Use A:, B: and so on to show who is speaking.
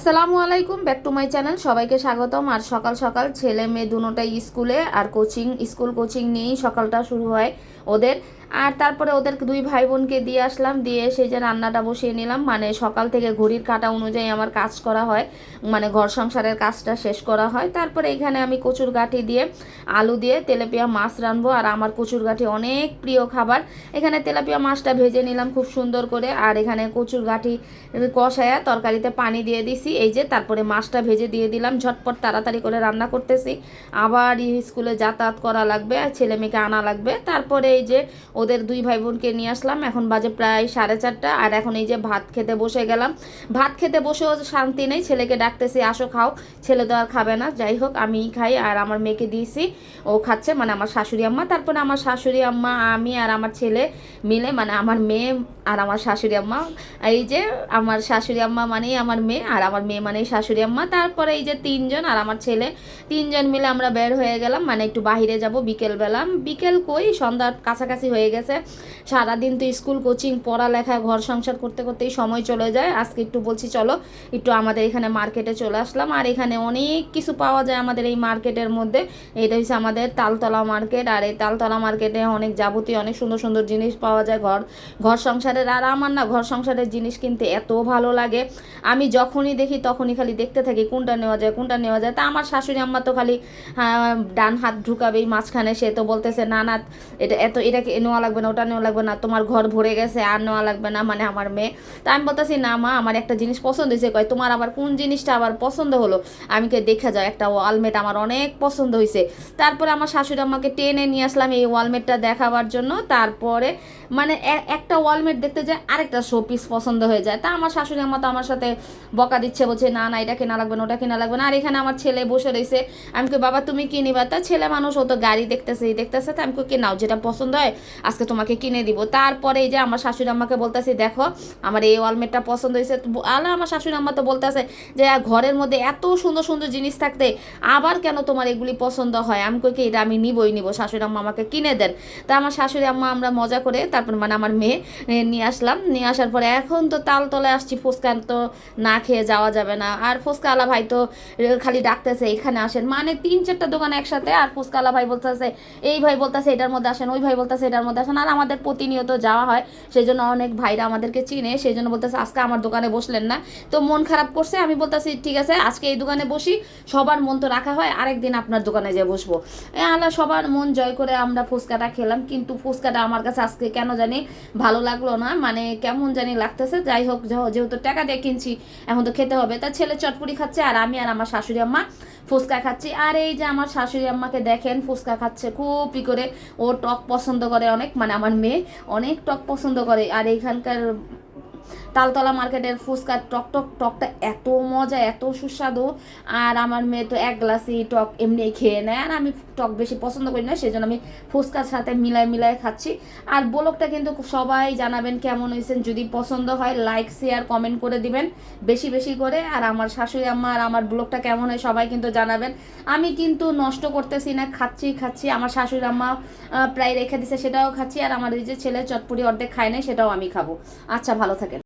A: আসসালামু আলাইকুম, back to my channel. সবাইকে স্বাগতম। আর সকাল সকাল ছেলে মেয়ে দুটোটাই স্কুলে আর স্কুল কোচিং নিয়েই সকালটা শুরু হয় ওদের। আর তারপরে ওদের দুই ভাই বোনকে দিয়ে আসলাম, দিয়ে এসে যে রান্নাটা বসিয়ে নিলাম। মানে সকাল থেকে ঘড়ির কাঁটা অনুযায়ী আমার কাজ করা হয়, মানে ঘর সংসারের কাজটা শেষ করা হয়। তারপরে এখানে আমি কচুর গাঁঠি দিয়ে আলু দিয়ে তেলাপিয়া মাছ রানবো। আর আমার কচুর গাঁঠি অনেক প্রিয় খাবার। এখানে তেলাপিয়া মাছটা ভেজে নিলাম খুব সুন্দর করে। আর এখানে কচুর গাঁঠি কষায়া তরকারিতে পানি দিয়ে দিছি, এই যে। তারপরে মাছটা ভেজে দিয়ে দিলাম, ঝটপট তাড়াতাড়ি করে রান্না করতেছি। আবার স্কুলে যাতায়াত করা লাগবে, ছেলে মেয়েকে আনা লাগবে। তারপরে এই যে ওদের দুই ভাই বোনকে নিয়ে আসলাম, এখন বাজে প্রায় 4:30। আর এখন এই যে ভাত খেতে বসে গেলাম। ভাত খেতে বসেও শান্তি নেই, ছেলেকে ডাকতেছি আসো খাও, ছেলে তো আর খাবে না। যাই হোক আমিই খাই, আর আমার মেয়েকে দিয়েছি, ও খাচ্ছে, মানে আমার শাশুড়ি আম্মা। তারপরে আমার শাশুড়ি আম্মা, আমি আর আমার ছেলে মিলে, মানে আমার মেয়ে আর আমার শাশুড়ি আম্মা, এই যে আমার শাশুড়ি আম্মা মানেই আমার মেয়ে, আর আমার মেয়ে মানেই শাশুড়ি আম্মা। তারপরে এই যে তিনজন আর আমার ছেলে, তিনজন মিলে আমরা বের হয়ে গেলাম, মানে একটু বাহিরে যাব বিকেলবেলা। বিকেল কই, সন্ধ্যার কাছাকাছি হয়ে গেছে। সারাদিন তো স্কুল কোচিং পড়ালেখা ঘর সংসার করতে করতেই সময় চলে যায়। আজকে একটু বলছি চলো একটু আমাদের এখানে মার্কেটে চলে আসলাম। আর এখানে অনেক কিছু পাওয়া যায় আমাদের এই মার্কেটের মধ্যে। এটা হচ্ছে আমাদের তালতলা মার্কেট। আর এই তালতলা মার্কেটে অনেক যাবতীয় অনেক সুন্দর সুন্দর জিনিস পাওয়া যায় ঘর ঘর সংসারের। আর আমার না ঘর সংসারের জিনিস কিনতে এত ভালো লাগে, আমি যখনই দেখি তখনই খালি দেখতে থাকি কোনটা নেওয়া যায় কোনটা নেওয়া যায়। তা আমার শাশুড়ি আম্মা তো খালি ডান হাত ঢুকাবেই মাঝখানে, সে তো বলতেছে না না এটাকে নেওয়া লাগবে না, ওটা নেওয়া লাগবে না, তোমার ঘর ভরে গেছে আর নেওয়া লাগবে না, মানে আমার মেয়ে। তা আমি বলতেছি না মা, আমার একটা জিনিস পছন্দ হয়েছে। কয় তোমার আবার কোন জিনিসটা আবার পছন্দ হলো? আমি কে দেখা যায় একটা ওয়ালমেট আমার অনেক পছন্দ হয়েছে। তারপরে আমার শাশুড়ি আম্মাকে টেনে নিয়ে আসলাম এই ওয়ালমেটটা দেখাবার জন্য। তারপরে মানে একটা ওয়ালমেট দেখতে যায়, আরেকটা শো পিস পছন্দ হয়ে যায়। তা আমার শাশুড়ি আম্মা তো আমার সাথে বকা দিচ্ছে, বলছে না না এটা কেনা লাগবে না, ওটা কেনা লাগবে না। আর এখানে আমার ছেলে বসে রয়েছে, আমি কই বাবা তুমি কি নিবা? তা ছেলে মানুষ, ও তো গাড়ি দেখতেছে দেখতেছে। তা আমি কই কি নাও, যেটা পছন্দ হয় আজকে তোমাকে কিনে দিব। তারপরে এই যে আমার শাশুড়ি আম্মাকে বলতেছি দেখো আমার এই ওয়ালমেটটা পছন্দ হয়েছে। আলা আমার শাশুড়ি আম্মা তো বলতেছে যে ঘরের মধ্যে এত সুন্দর সুন্দর জিনিস থাকতে আবার কেন তোমার এগুলি পছন্দ হয়? আমি কই কি এটা আমি নিবই নিব, শাশুড়ি আম্মা আমাকে কিনে দেন। তা আমার শাশুড়ি আম্মা আমরা মজা করে তারপর মানে আমার মেয়ে নিয়ে আসলাম। নিয়ে আসার পরে এখন তো তালতলায় আসছি, ফুচকা তো না খেয়ে যাওয়া যাবে না। আর ফুচকা আলা ভাই তো খালি ডাকতেছে এখানে আসেন, মানে 3-4টা দোকান একসাথে। আর ফুচকা আলা ভাই বলতেছে, এই ভাই বলতেছে এটার মধ্যে আসেন, ওই ভাই বলতেছে এটার মধ্যে আসেন। আর আমাদের প্রতিনিয়ত যাওয়া হয়, সেই জন্য অনেক ভাইরা আমাদেরকে চিনে, সেই জন্য বলতেছে আজকে আমার দোকানে বসলেন না। তো মন খারাপ করছে, আমি বলতেছি ঠিক আছে আজকে এই দোকানে বসি, সবার মন তো রাখা হয়, আরেকদিন আপনার দোকানে যেয়ে বসবো। আলা সবার মন জয় করে আমরা ফুচকাটা খেলাম। কিন্তু ফুচকাটা আমার কাছে আজকে কেন জানি ভালো লাগলো না, মানে কেমন জানি লাগতেছে। যাই হোক যেহেতু টাকা দিয়ে কিনছি এখন তো খেতে হবে। তা ছেলে চটপুরি খাচ্ছে, আর আমি আর আমার শাশুড়ি আম্মা ফুচকা খাচ্ছি। আর এই যে আমার শাশুড়ি আম্মাকে দেখেন ফুচকা খাচ্ছে খুবই করে, ও টক পছন্দ করে অনেক, মানে আমার মেয়ে অনেক টক পছন্দ করে। আর এইখানকার তালতলা মার্কেটের ফুচকার টকটা এত মজা, এত সুস্বাদু। আর আমার মেয়ে তো এক গ্লাসই টক এমনি খেয়ে নেয়, আর আমি টক বেশি পছন্দ করি না, সেজন্য আমি ফুচকার সাথে মিলায় খাচ্ছি। আর ব্লগটা কিন্তু সবাই জানাবেন কেমন হয়েছেন, যদি পছন্দ হয় লাইক শেয়ার কমেন্ট করে দিবেন বেশি বেশি করে। আর আমার শাশুড়ি আম্মা আর আমার ব্লগটা কেমন হয় সবাই কিন্তু জানাবেন। আমি কিন্তু নষ্ট করতেছি না, খাচ্ছি। আমার শাশুড়ি আম্মা প্রায় রেখে দিছে, সেটাও খাচ্ছি। আর আমার এই যে ছেলে চটপুরি অর্ধেক খায় নাই, সেটাও আমি খাবো। আচ্ছা ভালো থাকে।